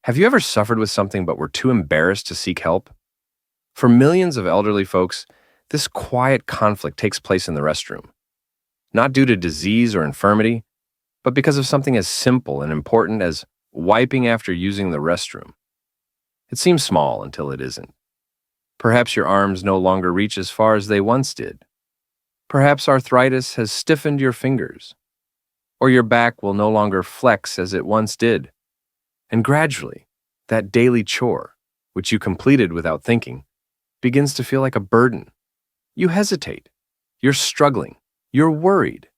Have you ever suffered with something but were too embarrassed to seek help? For millions of elderly folks, this quiet conflict takes place in the restroom, not due to disease or infirmity, but because of something as simple and important as wiping after using the restroom. It seems small until it isn't. Perhaps your arms no longer reach as far as they once did. Perhaps arthritis has stiffened your fingers, or your back will no longer flex as it once did. And gradually, that daily chore, which you completed without thinking, begins to feel like a burden. You hesitate. You're struggling. You're worried.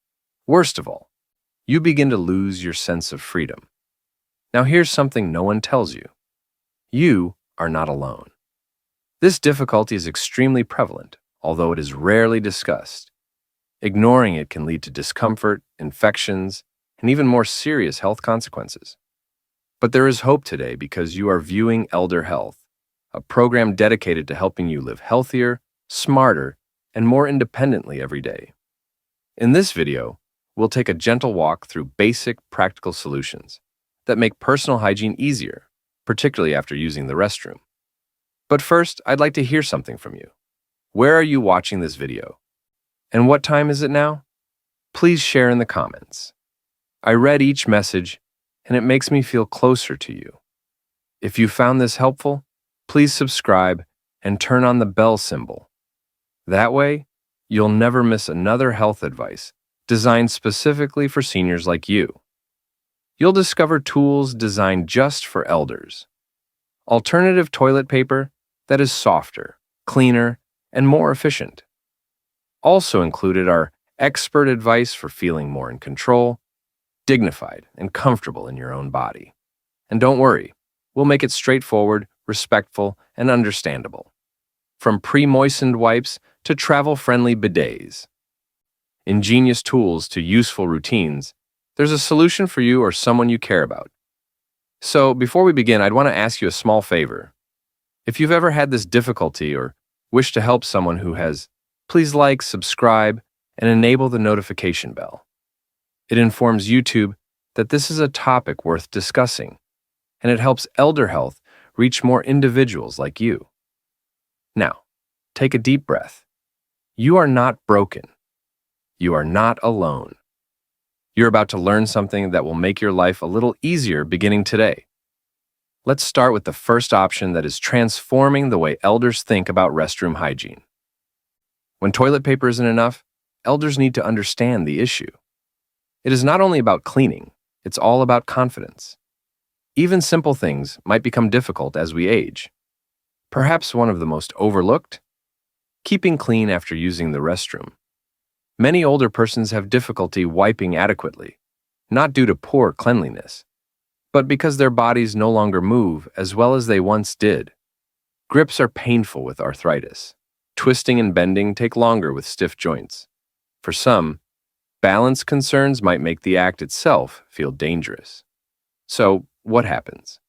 Worst of all, you begin to lose your sense of freedom. Now here's something no one tells you. You are not alone. This difficulty is extremely prevalent, although it is rarely discussed. Ignoring it can lead to discomfort, infections, and even more serious health consequences. But there is hope today because you are viewing elderhealth, a program dedicated to helping you live healthier, smarter, and more independently every day. In this video, we'll take a gentle walk through basic, practical solutions that make personal hygiene easier, particularly after using the restroom. But first, I'd like to hear something from you. Where are you watching this video? And what time is it now? Please share in the comments. I read each message, and it makes me feel closer to you. If you found this helpful, please subscribe and turn on the bell symbol. That way, you'll never miss another health advice designed specifically for seniors like you. You'll discover tools designed just for elders. Alternative toilet paper that is softer, cleaner, and more efficient. Also included are expert advice for feeling more in control, dignified, and comfortable in your own body. And don't worry, we'll make it straightforward, respectful, and understandable. From pre-moistened wipes to travel-friendly bidets. Ingenious tools to useful routines, there's a solution for you or someone you care about. So, before we begin, I'd want to ask you a small favor. If you've ever had this difficulty or wish to help someone who has, please like, subscribe, and enable the notification bell. It informs YouTube that this is a topic worth discussing, and it helps elderhealth reach more individuals like you. Now, take a deep breath. You are not broken. You are not alone. You're about to learn something that will make your life a little easier beginning today. Let's start with the first option that is transforming the way elders think about restroom hygiene. When toilet paper isn't enough, elders need to understand the issue. It is not only about cleaning, it's all about confidence. Even simple things might become difficult as we age. Perhaps one of the most overlooked? Keeping clean after using the restroom. Many older persons have difficulty wiping adequately, not due to poor cleanliness, but because their bodies no longer move as well as they once did. Grips are painful with arthritis. Twisting and bending take longer with stiff joints. For some, balance concerns might make the act itself feel dangerous. So, what happens?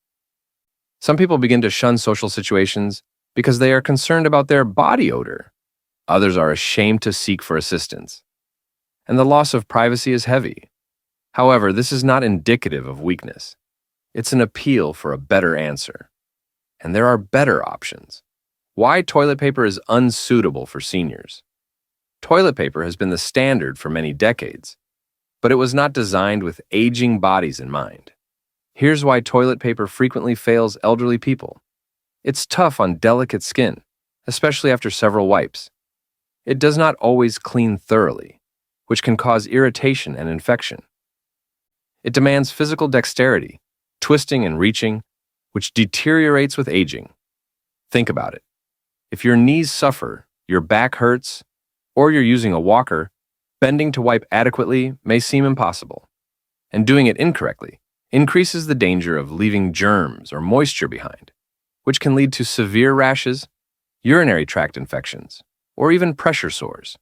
Some people begin to shun social situations because they are concerned about their body odor. Others are ashamed to seek for assistance. And the loss of privacy is heavy. However, this is not indicative of weakness. It's an appeal for a better answer. And there are better options. Why toilet paper is unsuitable for seniors. Toilet paper has been the standard for many decades, but it was not designed with aging bodies in mind. Here's why toilet paper frequently fails elderly people. It's tough on delicate skin, especially after several wipes. It does not always clean thoroughly, which can cause irritation and infection. It demands physical dexterity, twisting and reaching, which deteriorates with aging. Think about it. If your knees suffer, your back hurts, or you're using a walker, bending to wipe adequately may seem impossible. And doing it incorrectly increases the danger of leaving germs or moisture behind, which can lead to severe rashes, urinary tract infections, or even pressure sores.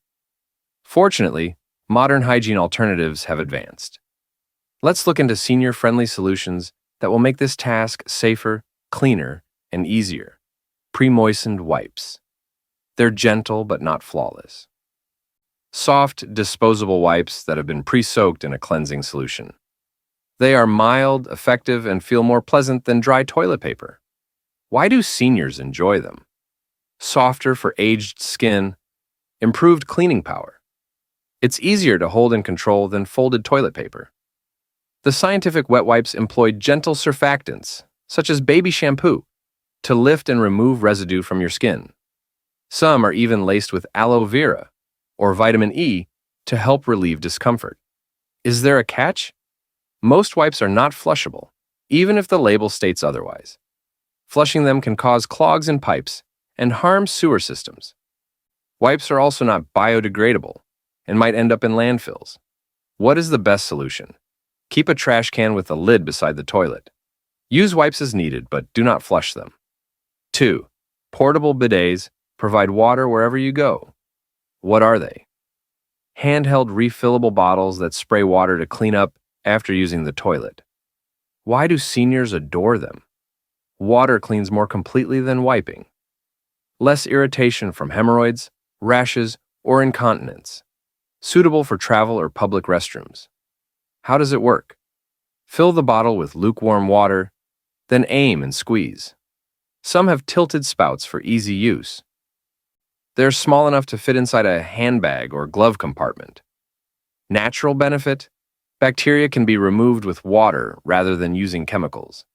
Fortunately, modern hygiene alternatives have advanced. Let's look into senior-friendly solutions that will make this task safer, cleaner, and easier. Pre-moistened wipes. They're gentle but not flawless. Soft, disposable wipes that have been pre-soaked in a cleansing solution. They are mild, effective, and feel more pleasant than dry toilet paper. Why do seniors enjoy them? Softer for aged skin, improved cleaning power. It's easier to hold and control than folded toilet paper. The scientific wet wipes employ gentle surfactants, such as baby shampoo, to lift and remove residue from your skin. Some are even laced with aloe vera or vitamin E to help relieve discomfort. Is there a catch? Most wipes are not flushable, even if the label states otherwise. Flushing them can cause clogs in pipes and harm sewer systems. Wipes are also not biodegradable and might end up in landfills. What is the best solution? Keep a trash can with a lid beside the toilet. Use wipes as needed, but do not flush them. 2. Portable bidets provide water wherever you go. What are they? Handheld refillable bottles that spray water to clean up after using the toilet. Why do seniors adore them? Water cleans more completely than wiping. Less irritation from hemorrhoids, rashes, or incontinence. Suitable for travel or public restrooms. How does it work? Fill the bottle with lukewarm water, then aim and squeeze. Some have tilted spouts for easy use. They're small enough to fit inside a handbag or glove compartment. Natural benefit? Bacteria can be removed with water rather than using chemicals.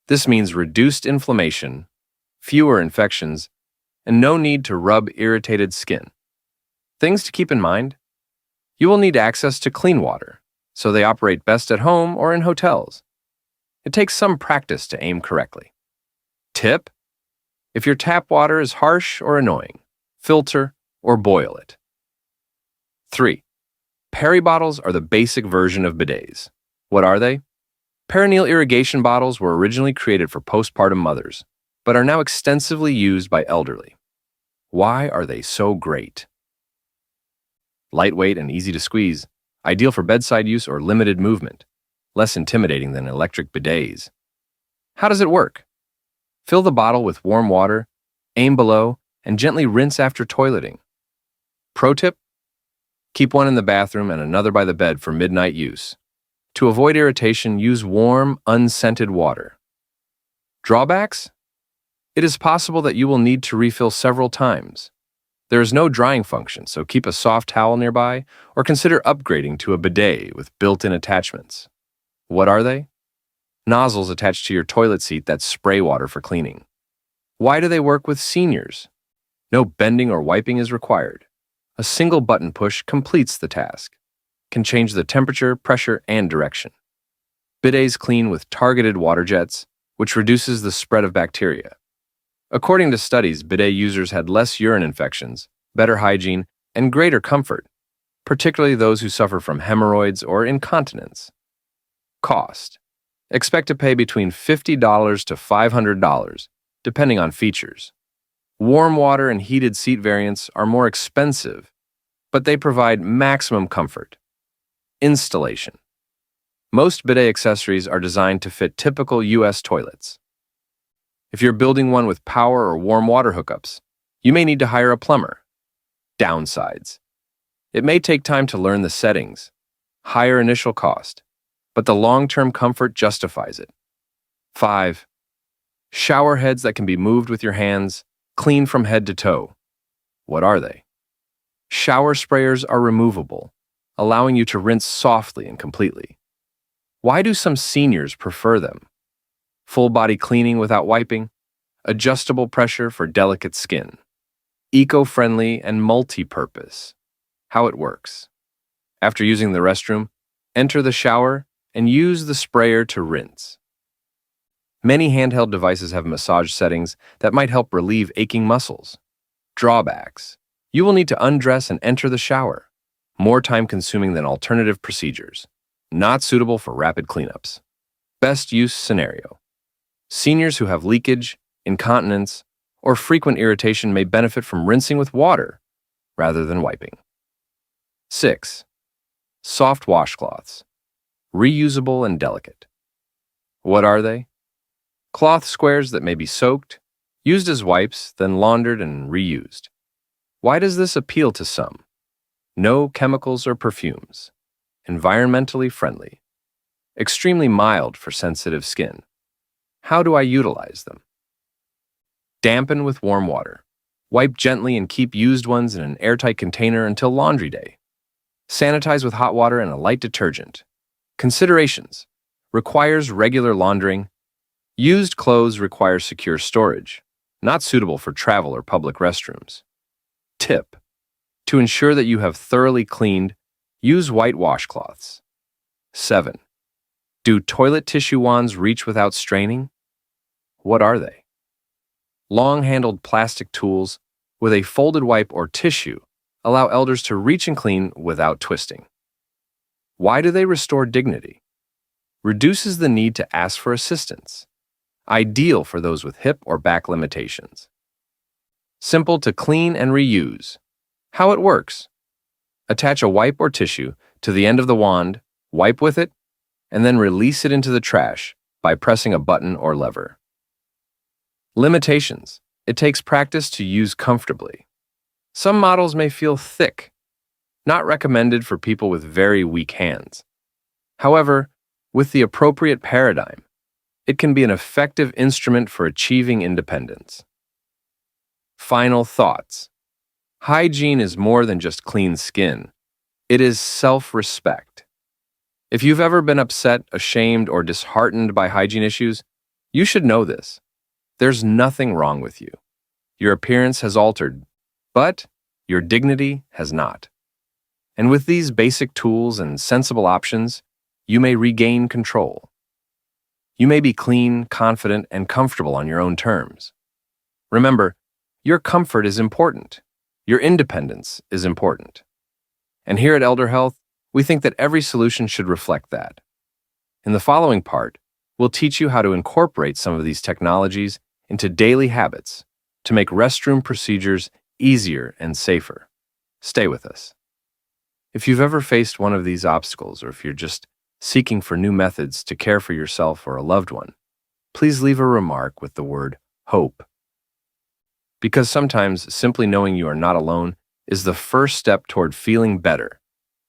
This means reduced inflammation, fewer infections, and no need to rub irritated skin. Things to keep in mind: you will need access to clean water, so they operate best at home or in hotels. It takes some practice to aim correctly. Tip: if your tap water is harsh or annoying, filter or boil it. 3. Peri bottles are the basic version of bidets. What are they? Perineal irrigation bottles were originally created for postpartum mothers, but are now extensively used by elderly. Why are they so great? Lightweight and easy to squeeze, ideal for bedside use or limited movement, less intimidating than electric bidets. How does it work? Fill the bottle with warm water, aim below, and gently rinse after toileting. Pro tip: keep one in the bathroom and another by the bed for midnight use. To avoid irritation, use warm, unscented water. Drawbacks? It is possible that you will need to refill several times. There is no drying function, so keep a soft towel nearby or consider upgrading to a bidet with built-in attachments. What are they? Nozzles attached to your toilet seat that spray water for cleaning. Why do they work with seniors? No bending or wiping is required. A single button push completes the task. Can change the temperature, pressure, and direction. Bidets clean with targeted water jets, which reduces the spread of bacteria. According to studies, bidet users had less urine infections, better hygiene, and greater comfort, particularly those who suffer from hemorrhoids or incontinence. Cost: expect to pay between $50 to $500, depending on features. Warm water and heated seat variants are more expensive, but they provide maximum comfort. Installation: most bidet accessories are designed to fit typical U.S. toilets. If you're building one with power or warm water hookups, you may need to hire a plumber. Downsides: it may take time to learn the settings, higher initial cost, but the long-term comfort justifies it. 5. Shower heads that can be moved with your hands, clean from head to toe. What are they? Shower sprayers are removable, allowing you to rinse softly and completely. Why do some seniors prefer them? Full body cleaning without wiping, adjustable pressure for delicate skin, eco-friendly and multi-purpose. How it works: after using the restroom, enter the shower and use the sprayer to rinse. Many handheld devices have massage settings that might help relieve aching muscles. Drawbacks: you will need to undress and enter the shower, more time-consuming than alternative procedures. Not suitable for rapid cleanups. Best use scenario: seniors who have leakage, incontinence, or frequent irritation may benefit from rinsing with water rather than wiping. 6. Soft washcloths. Reusable and delicate. What are they? Cloth squares that may be soaked, used as wipes, then laundered and reused. Why does this appeal to some? No chemicals or perfumes. Environmentally friendly. extremely mild for sensitive skin. How do I utilize them? Dampen with warm water. Wipe gently and keep used ones in an airtight container until laundry day. Sanitize with hot water and a light detergent. Considerations: requires regular laundering. Used clothes require secure storage, not suitable for travel or public restrooms. Tip: to ensure that you have thoroughly cleaned, use white washcloths. 7. Do toilet tissue wands reach without straining? What are they? Long-handled plastic tools with a folded wipe or tissue allow elders to reach and clean without twisting. Why do they restore dignity? Reduces the need to ask for assistance. Ideal for those with hip or back limitations. Simple to clean and reuse. How it works: attach a wipe or tissue to the end of the wand, wipe with it, and then release it into the trash by pressing a button or lever. Limitations: it takes practice to use comfortably. Some models may feel thick, not recommended for people with very weak hands. However, with the appropriate paradigm, it can be an effective instrument for achieving independence. Final thoughts: hygiene is more than just clean skin. It is self-respect. If you've ever been upset, ashamed, or disheartened by hygiene issues, you should know this. There's nothing wrong with you. Your appearance has altered, but your dignity has not. And with these basic tools and sensible options, you may regain control. You may be clean, confident, and comfortable on your own terms. Remember, your comfort is important. Your independence is important. And here at ElderHealth, we think that every solution should reflect that. In the following part, we'll teach you how to incorporate some of these technologies into daily habits to make restroom procedures easier and safer. Stay with us. If you've ever faced one of these obstacles, or if you're just seeking for new methods to care for yourself or a loved one, please leave a remark with the word hope. Because sometimes simply knowing you are not alone is the first step toward feeling better.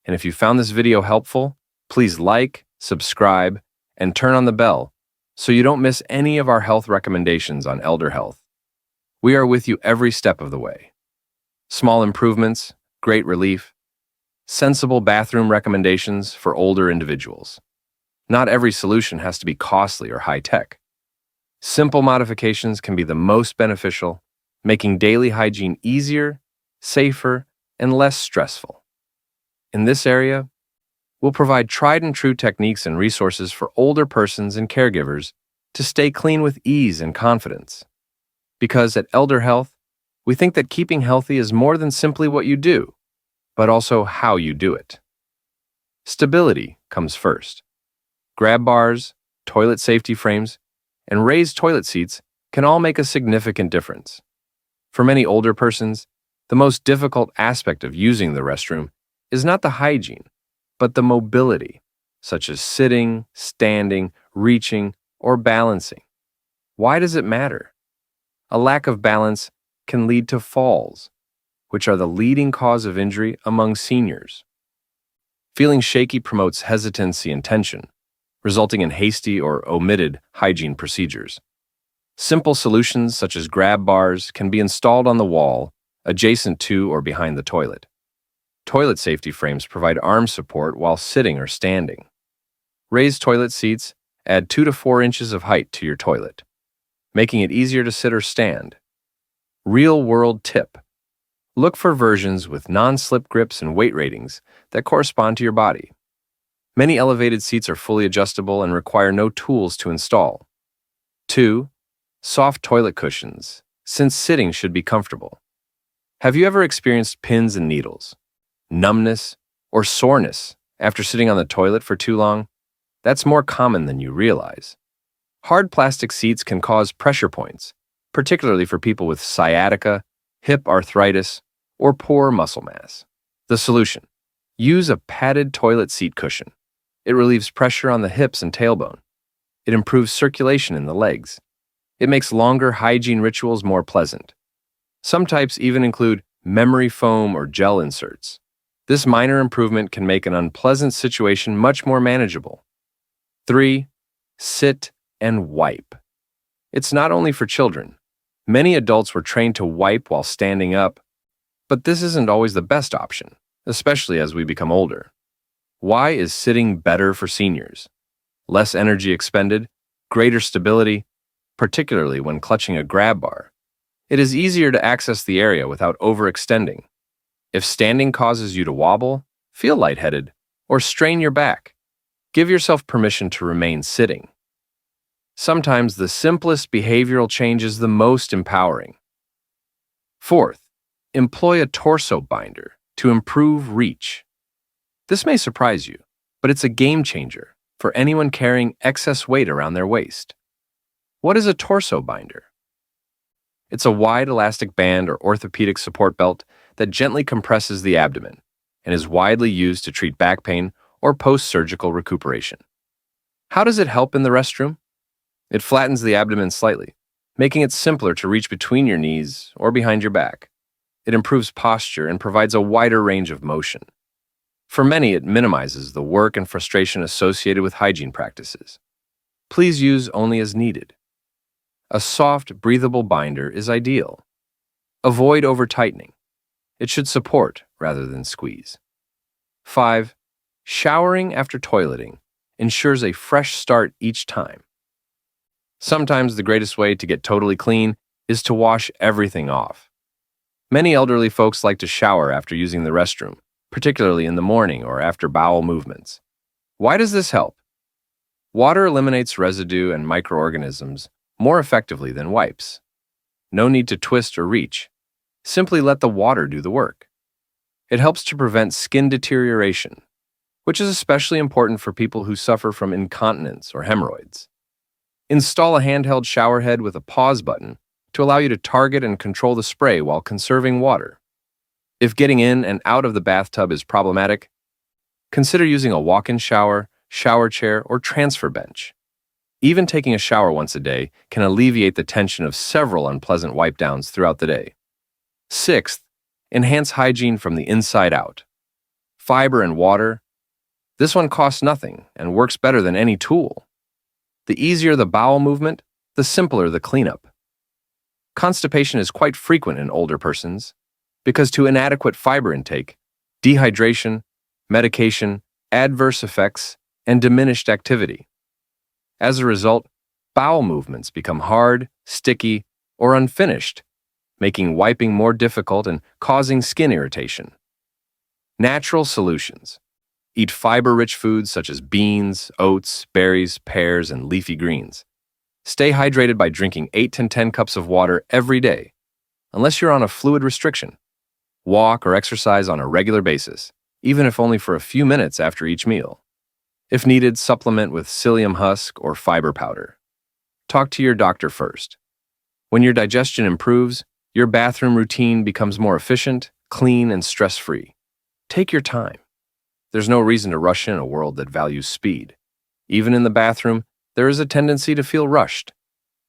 And if you found this video helpful, please like, subscribe, and turn on the bell so you don't miss any of our health recommendations on Elder Health. We are with you every step of the way. Small improvements, great relief, sensible bathroom recommendations for older individuals. Not every solution has to be costly or high-tech. Simple modifications can be the most beneficial, making daily hygiene easier, safer, and less stressful. In this area, we'll provide tried-and-true techniques and resources for older persons and caregivers to stay clean with ease and confidence. Because at Elder Health, we think that keeping healthy is more than simply what you do, but also how you do it. Stability comes first. Grab bars, toilet safety frames, and raised toilet seats can all make a significant difference. For many older persons, the most difficult aspect of using the restroom is not the hygiene, but the mobility, such as sitting, standing, reaching, or balancing. Why does it matter? A lack of balance can lead to falls, which are the leading cause of injury among seniors. Feeling shaky promotes hesitancy and tension, resulting in hasty or omitted hygiene procedures. Simple solutions such as grab bars can be installed on the wall, adjacent to or behind the toilet. Toilet safety frames provide arm support while sitting or standing. Raised toilet seats add 2 to 4 inches of height to your toilet, making it easier to sit or stand. Real-world tip: look for versions with non-slip grips and weight ratings that correspond to your body. Many elevated seats are fully adjustable and require no tools to install. 2. Soft toilet cushions, since sitting should be comfortable. Have you ever experienced pins and needles, numbness, or soreness after sitting on the toilet for too long? That's more common than you realize. Hard plastic seats can cause pressure points, particularly for people with sciatica, hip arthritis, or poor muscle mass. The solution: use a padded toilet seat cushion. It relieves pressure on the hips and tailbone. It improves circulation in the legs. It makes longer hygiene rituals more pleasant. Some types even include memory foam or gel inserts. This minor improvement can make an unpleasant situation much more manageable. 3. Sit and wipe. It's not only for children. Many adults were trained to wipe while standing up, but this isn't always the best option, especially as we become older. Why is sitting better for seniors? Less energy expended, greater stability, particularly when clutching a grab bar. It is easier to access the area without overextending. If standing causes you to wobble, feel lightheaded, or strain your back, give yourself permission to remain sitting. Sometimes the simplest behavioral change is the most empowering. 4th, employ a torso binder to improve reach. This may surprise you, but it's a game changer for anyone carrying excess weight around their waist. What is a torso binder? It's a wide elastic band or orthopedic support belt that gently compresses the abdomen and is widely used to treat back pain or post-surgical recuperation. How does it help in the restroom? It flattens the abdomen slightly, making it simpler to reach between your knees or behind your back. It improves posture and provides a wider range of motion. For many, it minimizes the work and frustration associated with hygiene practices. Please use only as needed. A soft, breathable binder is ideal. Avoid over-tightening. It should support rather than squeeze. 5. Showering after toileting ensures a fresh start each time. Sometimes the greatest way to get totally clean is to wash everything off. Many elderly folks like to shower after using the restroom, particularly in the morning or after bowel movements. Why does this help? Water eliminates residue and microorganisms more effectively than wipes. No need to twist or reach. Simply let the water do the work. It helps to prevent skin deterioration, which is especially important for people who suffer from incontinence or hemorrhoids. Install a handheld shower head with a pause button to allow you to target and control the spray while conserving water. If getting in and out of the bathtub is problematic, consider using a walk-in shower, shower chair, or transfer bench. Even taking a shower once a day can alleviate the tension of several unpleasant wipe-downs throughout the day. 6th, enhance hygiene from the inside out. Fiber and water. This one costs nothing and works better than any tool. The easier the bowel movement, the simpler the cleanup. Constipation is quite frequent in older persons because to inadequate fiber intake, dehydration, medication, adverse effects, and diminished activity. As a result, bowel movements become hard, sticky, or unfinished, making wiping more difficult and causing skin irritation. Natural solutions. Eat fiber-rich foods such as beans, oats, berries, pears, and leafy greens. Stay hydrated by drinking 8 to 10 cups of water every day, unless you're on a fluid restriction. Walk or exercise on a regular basis, even if only for a few minutes after each meal. If needed, supplement with psyllium husk or fiber powder. Talk to your doctor first. When your digestion improves, your bathroom routine becomes more efficient, clean, and stress-free. Take your time. There's no reason to rush in a world that values speed. Even in the bathroom, there is a tendency to feel rushed.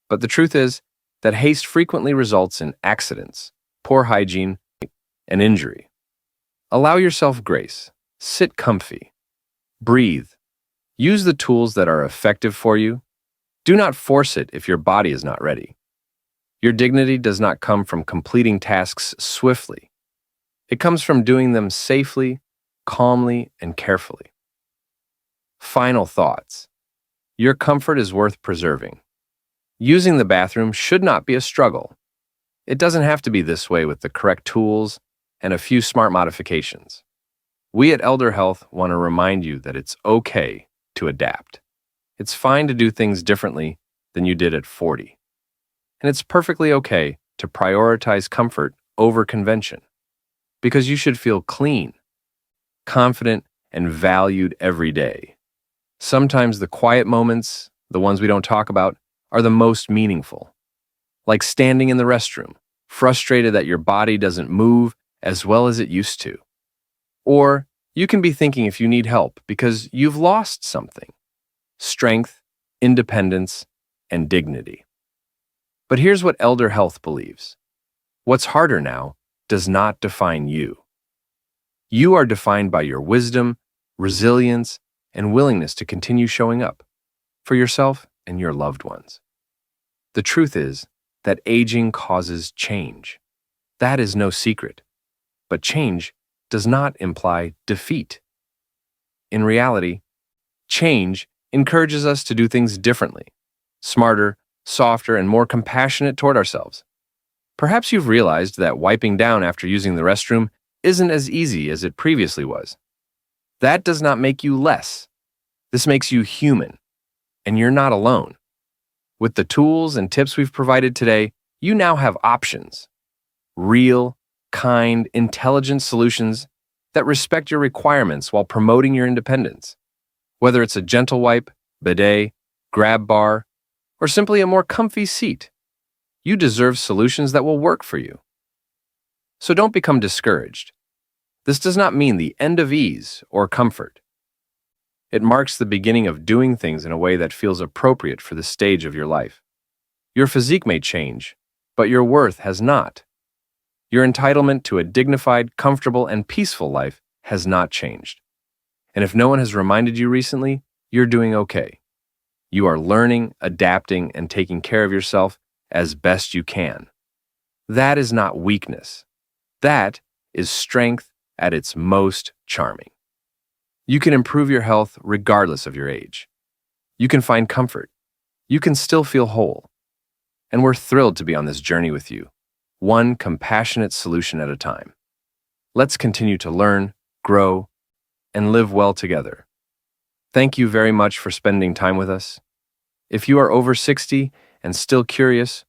But the truth is that haste frequently results in accidents, poor hygiene, and injury. Allow yourself grace. Sit comfy. Breathe. Use the tools that are effective for you. Do not force it if your body is not ready. Your dignity does not come from completing tasks swiftly. It comes from doing them safely, calmly, and carefully. Final thoughts. Your comfort is worth preserving. Using the bathroom should not be a struggle. It doesn't have to be this way with the correct tools and a few smart modifications. We at ElderHealth want to remind you that it's okay to adapt. It's fine to do things differently than you did at 40. And it's perfectly okay to prioritize comfort over convention, because you should feel clean, confident, and valued every day. Sometimes the quiet moments, the ones we don't talk about, are the most meaningful. Like standing in the restroom, frustrated that your body doesn't move as well as it used to. Or you can be thinking if you need help because you've lost something: strength, independence, and dignity. But here's what ElderHealth believes. What's harder now does not define you. You are defined by your wisdom, resilience, and willingness to continue showing up. for yourself and your loved ones. The truth is that aging causes change. That is no secret. But change does not imply defeat. In reality, change encourages us to do things differently, smarter, softer, and more compassionate toward ourselves. Perhaps you've realized that wiping down after using the restroom isn't as easy as it previously was. That does not make you less. This makes you human, and you're not alone. With the tools and tips we've provided today, you now have options. Real, kind, intelligent solutions that respect your requirements while promoting your independence. Whether it's a gentle wipe, bidet, grab bar, or simply a more comfy seat, you deserve solutions that will work for you. So don't become discouraged. This does not mean the end of ease or comfort. It marks the beginning of doing things in a way that feels appropriate for the stage of your life. Your physique may change, but your worth has not. Your entitlement to a dignified, comfortable, and peaceful life has not changed. And if no one has reminded you recently, you're doing okay. You are learning, adapting, and taking care of yourself as best you can. That is not weakness. That is strength at its most charming. You can improve your health regardless of your age. You can find comfort. You can still feel whole. And we're thrilled to be on this journey with you, one compassionate solution at a time. Let's continue to learn, grow, and live well together. Thank you very much for spending time with us. If you are over 60 and still curious,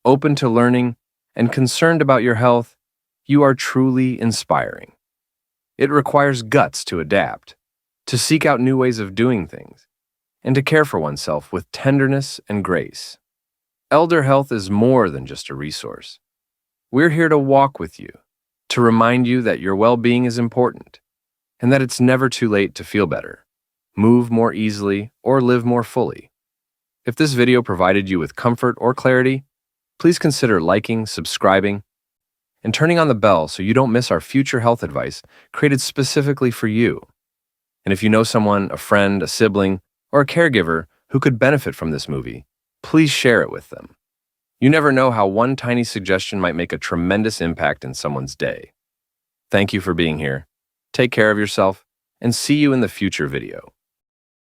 open to learning, and concerned about your health, you are truly inspiring. It requires guts to adapt, to seek out new ways of doing things, and to care for oneself with tenderness and grace. Elder health is more than just a resource. We're here to walk with you, to remind you that your well-being is important, and that it's never too late to feel better, move more easily, or live more fully. If this video provided you with comfort or clarity, please consider liking, subscribing, and turning on the bell so you don't miss our future health advice created specifically for you. And if you know someone, a friend, a sibling, or a caregiver who could benefit from this movie, please share it with them. You never know how one tiny suggestion might make a tremendous impact in someone's day. Thank you for being here. Take care of yourself, and see you in the future video.